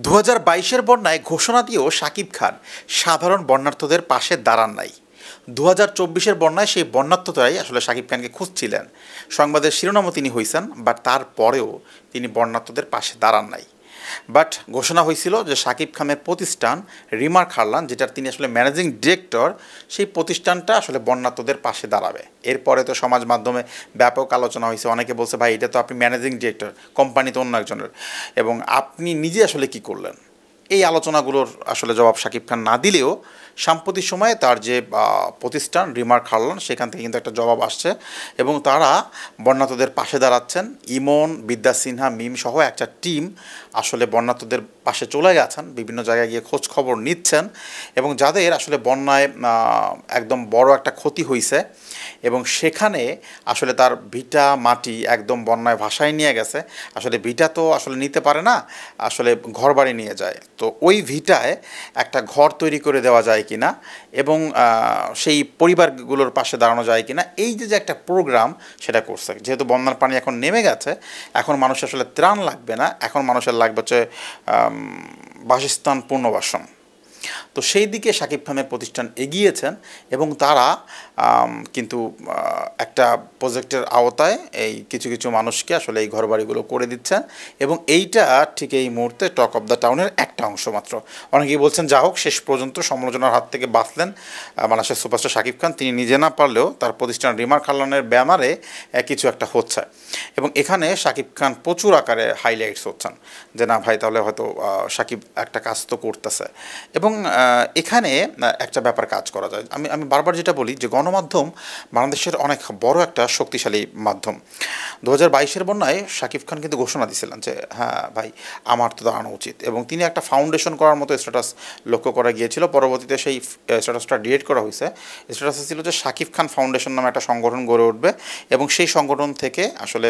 2022-এর বন্যায় ঘোষণা দিয়েও শাকিব খান সাধারণ বন্যার্থদের পাশে দাঁড়ান নাই। 2024-এর বন্যায় সেই বন্যার্থরাই আসলে শাকিব খানকে খুঁজছিলেন। সংবাদের শিরোনামও তিনি হয়েছেন, বাট তারপরেও তিনি বন্যার্থদের পাশে দাঁড়ান নাই। বাট ঘোষণা হয়েছিল যে শাকিব খানের প্রতিষ্ঠান রিমার খারলান, যেটার তিনি আসলে ম্যানেজিং ডিরেক্টর, সেই প্রতিষ্ঠানটা আসলে বন্যার্থদের পাশে দাঁড়াবে। এরপরে তো সমাজ মাধ্যমে ব্যাপক আলোচনা হয়েছে। অনেকে বলছে, ভাই এটা তো আপনি ম্যানেজিং ডিরেক্টর, কোম্পানি তো অন্য একজনের, এবং আপনি নিজে আসলে কি করলেন? এই আলোচনাগুলোর আসলে জবাব শাকিব খান না দিলেও সাম্প্রতিক সময়ে তার যে প্রতিষ্ঠান রিমার খারলান, সেখান থেকে কিন্তু একটা জবাব আসছে এবং তারা বন্যার্থদের পাশে দাঁড়াচ্ছেন। ইমন, বিদ্যা সিনহা, মিম সহ একটা টিম আসলে বন্যার্থদের পাশে চলে গেছেন, বিভিন্ন জায়গায় গিয়ে খোঁজ খবর নিচ্ছেন এবং যাদের আসলে বন্যায় একদম বড় একটা ক্ষতি হয়েছে এবং সেখানে আসলে তার ভিটা মাটি একদম বন্যায় ভাসায় নিয়ে গেছে। আসলে ভিটা তো আসলে নিতে পারে না, আসলে ঘর বাড়ি নিয়ে যায়। তো ওই ভিটায় একটা ঘর তৈরি করে দেওয়া যায় কিনা এবং সেই পরিবারগুলোর পাশে দাঁড়ানো যায় কিনা, এই যে একটা প্রোগ্রাম সেটা করছে। যেহেতু বন্যার পানি এখন নেমে গেছে, এখন মানুষের আসলে ত্রাণ লাগবে না, এখন মানুষের লাগবে হচ্ছে বাসস্থান, পুনর্বাসন। তো সেই দিকে শাকিব খানের প্রতিষ্ঠান এগিয়েছেন এবং তারা কিন্তু একটা প্রজেক্টের আওতায় এই কিছু কিছু মানুষকে আসলে এই ঘরবাড়িগুলো করে দিচ্ছেন এবং এইটা ঠিক এই মুহূর্তে টক অফ দ্য টাউনের একটা অংশ মাত্র। অনেকেই বলছেন যা হোক, শেষ পর্যন্ত সমালোচনার হাত থেকে বাঁচলেন বাংলাদেশের সুপারস্টার শাকিব খান। তিনি নিজে না পারলেও তার প্রতিষ্ঠান রিমার খারলানের ব্যানারে কিছু একটা হচ্ছে এবং এখানে শাকিব খান প্রচুর আকারে হাইলাইটস হচ্ছেন যে না ভাই, তাহলে হয়তো শাকিব একটা কাজ তো করতেছে। এবং এখানে একটা ব্যাপার কাজ করা যায়। আমি বারবার যেটা বলি যে গণমাধ্যম বাংলাদেশের অনেক বড় একটা শক্তিশালী মাধ্যম। 2022-এর বন্যায় শাকিব খান কিন্তু ঘোষণা দিয়েছিলেন যে হ্যাঁ ভাই, আমার তো দাঁড়ানো উচিত, এবং তিনি একটা ফাউন্ডেশন করার মতো স্ট্যাটাস লক্ষ্য করা গিয়েছিল। পরবর্তীতে সেই স্ট্যাটাসটা ডিলিট করা হয়েছে। স্ট্যাটাসে ছিল যে শাকিব খান ফাউন্ডেশন নামে একটা সংগঠন গড়ে উঠবে এবং সেই সংগঠন থেকে আসলে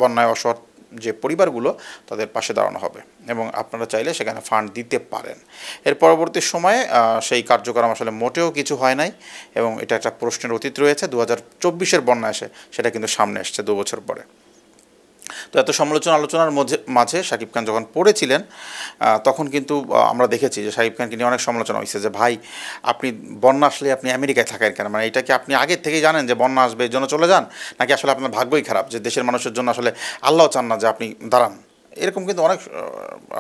বন্যায় অসহায় যে পরিবারগুলো, তাদের পাশে দাঁড়ানো হবে এবং আপনারা চাইলে সেখানে ফান্ড দিতে পারেন। এর পরবর্তী সময়ে সেই কার্যক্রম আসলে মোটেও কিছু হয় নাই এবং এটা একটা প্রশ্নের অতীত রয়েছে। 2024-এর বন্যা এসে সেটা কিন্তু সামনে এসছে 2 বছর পরে। তো এত আলোচনার মাঝে শাকিব খান যখন পড়েছিলেন, তখন কিন্তু আমরা দেখেছি যে শাকিব খানকে নিয়ে অনেক সমালোচনা হয়েছে যে ভাই, আপনি বন্যা আসলে আপনি আমেরিকায় থাকেন কেন? মানে এটা কি আপনি আগের থেকেই জানেন যে বন্যা আসবে, এই জন্য চলে যান, নাকি আসলে আপনার ভাগ্যই খারাপ যে দেশের মানুষের জন্য আসলে আল্লাহ চান না যে আপনি দাঁড়ান? এরকম কিন্তু অনেক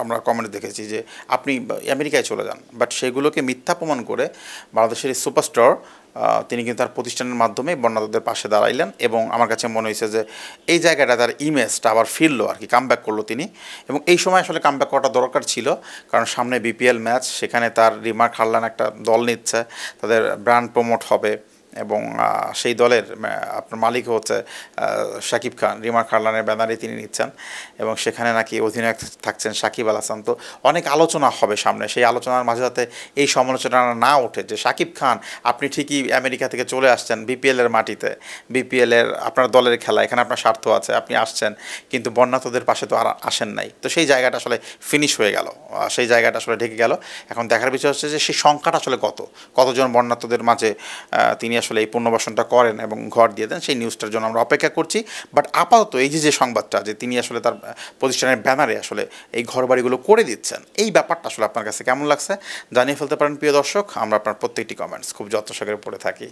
আমরা কমেন্ট দেখেছি যে আপনি আমেরিকায় চলে যান। বাট সেগুলোকে মিথ্যা প্রমাণ করে বাংলাদেশের এই সুপারস্টার তিনি কিন্তু তার প্রতিষ্ঠানের মাধ্যমে বন্যার্থদের পাশে দাঁড়াইলেন এবং আমার কাছে মনে হয়েছে যে এই জায়গাটা তার ইমেজটা আবার ফিরলো আর কি, কামব্যাক করলো তিনি। এবং এই সময় আসলে কামব্যাক করাটা দরকার ছিল, কারণ সামনে বিপিএল ম্যাচ, সেখানে তার রিমার খারলান একটা দল নিচ্ছে, তাদের ব্র্যান্ড প্রমোট হবে এবং সেই দলের আপনার মালিক হচ্ছে শাকিব খান। রিমার খারলানের ব্যানারে তিনি নিচ্ছেন এবং সেখানে নাকি অধিনায়ক থাকছেন সাকিব আল হাসান। তো অনেক আলোচনা হবে সামনে, সেই আলোচনার মাঝে যাতে এই সমালোচনা না ওঠে যে শাকিব খান আপনি ঠিকই আমেরিকা থেকে চলে আসছেন বিপিএলের মাটিতে, বিপিএলের আপনার দলের খেলা, এখানে আপনার স্বার্থ আছে, আপনি আসছেন, কিন্তু বন্যার্থদের পাশে তো আর আসেন নাই। তো সেই জায়গাটা আসলে ফিনিশ হয়ে গেল, সেই জায়গাটা আসলে ঢেকে গেল। এখন দেখার বিষয় হচ্ছে যে সেই সংখ্যাটা আসলে কতজন বন্যার্থদের মাঝে তিনি আসলে এই পুনর্বাসনটা করেন এবং ঘর দিয়ে দেন, সেই নিউজটার জন্য আমরা অপেক্ষা করছি। বাট আপাতত এই যে সংবাদটা যে তিনি আসলে তার প্রতিষ্ঠানের ব্যানারে আসলে এই ঘরবাড়িগুলো করে দিচ্ছেন, এই ব্যাপারটা আসলে আপনার কাছে কেমন লাগছে জানিয়ে ফেলতে পারেন প্রিয় দর্শক। আমরা আপনার প্রত্যেকটি কমেন্টস খুব যত্ন সহকারে পড়ে থাকি।